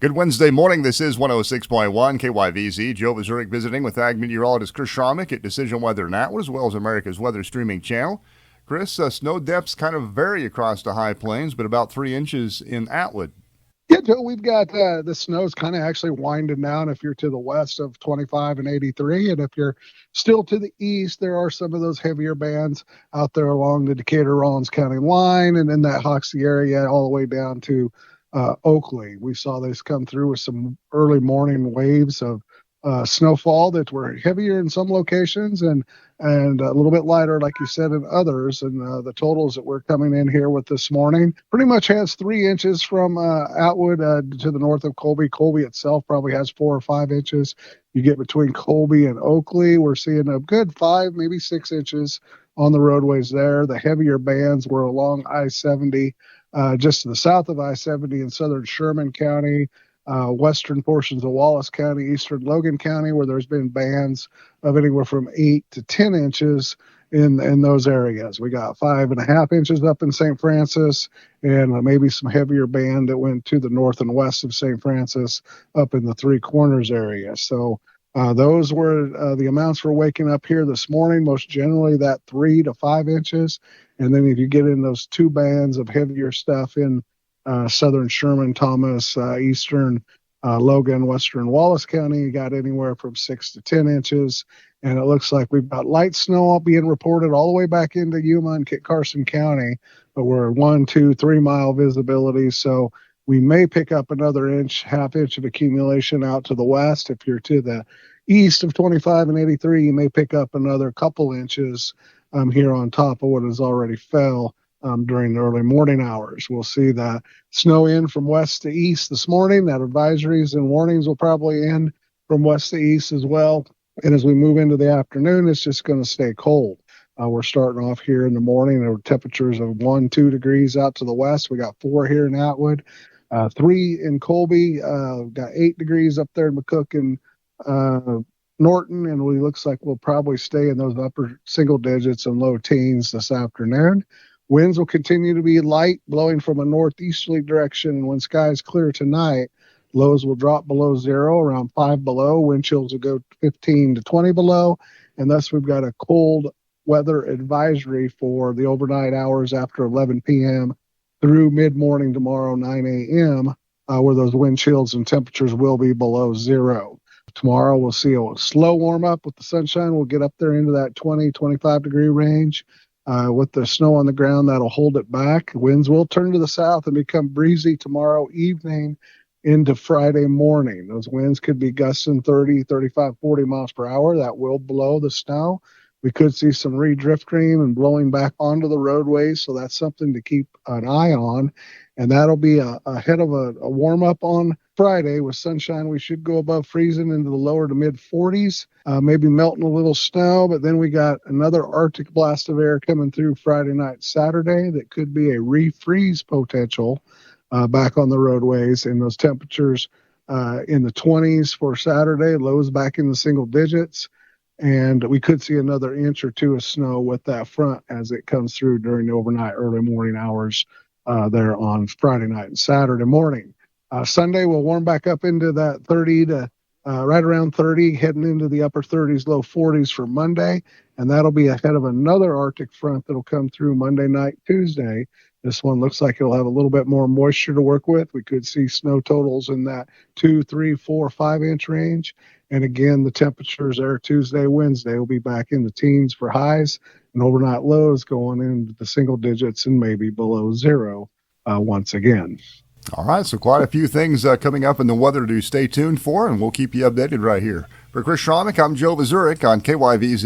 Good Wednesday morning. This is 106.1 KYVZ. Joe Zurich visiting with Ag meteorologist Chris Sramek at Decision Weather and Atwood, as well as America's Weather Streaming Channel. Chris, snow depths kind of vary across the high plains, but about 3 inches in Atwood. Yeah, Joe, we've got the snow's kind of actually winding down if you're to the west of 25 and 83. And if you're still to the east, there are some of those heavier bands out there along the Decatur-Rollins County line and in that Hoxie area all the way down to Oakley. We saw this come through with some early morning waves of snowfall that were heavier in some locations and a little bit lighter, like you said, in others. And the totals that we're coming in here with this morning pretty much has 3 inches from Atwood to the north of Colby. Colby itself probably has 4 or 5 inches. You get between Colby and Oakley, we're seeing a good 5, maybe 6 inches on the roadways there. The heavier bands were along I-70, just to the south of I-70 in southern Sherman County, western portions of Wallace County, eastern Logan County, where there's been bands of anywhere from 8 to 10 inches in those areas. We got 5.5 inches up in St. Francis and maybe some heavier band that went to the north and west of St. Francis up in the Three Corners area. So those were the amounts we're waking up here this morning, most generally that 3 to 5 inches. And then if you get in those 2 bands of heavier stuff in southern Sherman, Thomas, eastern Logan, western Wallace County, you got anywhere from 6 to 10 inches. And it looks like we've got light snow being reported all the way back into Yuma and Kit Carson County, but we're 1, 2, 3 mile visibility. So we may pick up another inch, half inch of accumulation out to the west. If you're to the east of 25 and 83, you may pick up another couple inches here on top of what has already fell during the early morning hours. We'll see that snow in from west to east this morning. That advisories and warnings will probably end from west to east as well. And as we move into the afternoon, it's just going to stay cold. We're starting off here in the morning. There were temperatures of 1, 2 degrees out to the west. We got 4 here in Atwood, 3 in Colby, got 8 degrees up there in McCook and Norton, and it looks like we'll probably stay in those upper single digits and low teens this afternoon. Winds will continue to be light, blowing from a northeasterly direction, and when skies clear tonight, lows will drop below 0, around 5 below. Wind chills will go 15 to 20 below, and thus we've got a cold weather advisory for the overnight hours after 11 p.m. through mid-morning tomorrow, 9 a.m., where those wind chills and temperatures will be below 0. Tomorrow we'll see a slow warm-up with the sunshine. We'll get up there into that 20, 25-degree range. With the snow on the ground, that'll hold it back. Winds will turn to the south and become breezy tomorrow evening into Friday morning. Those winds could be gusting 30, 35, 40 miles per hour. That will blow the snow. We could see some redrifting and blowing back onto the roadways, so that's something to keep an eye on. And that'll be ahead of a warm-up on Friday with sunshine. We should go above freezing into the lower to mid-40s, maybe melting a little snow. But then we got another Arctic blast of air coming through Friday night, Saturday that could be a refreeze potential back on the roadways. And those temperatures in the 20s for Saturday, lows back in the single digits. And we could see another inch or 2 of snow with that front as it comes through during the overnight early morning hours there on Friday night and Saturday morning. Sunday, we'll warm back up into that 30 to right around 30, heading into the upper 30s, low 40s for Monday. And that'll be ahead of another Arctic front that'll come through Monday night, Tuesday. This one looks like it'll have a little bit more moisture to work with. We could see snow totals in that 2, 3, 4, 5 inch range. And again, the temperatures there Tuesday, Wednesday will be back in the teens for highs and overnight lows going into the single digits and maybe below 0 once again. All right, so quite a few things coming up in the weather to stay tuned for, and we'll keep you updated right here. For Chris Sramek, I'm Joe Zurich on KYVZ.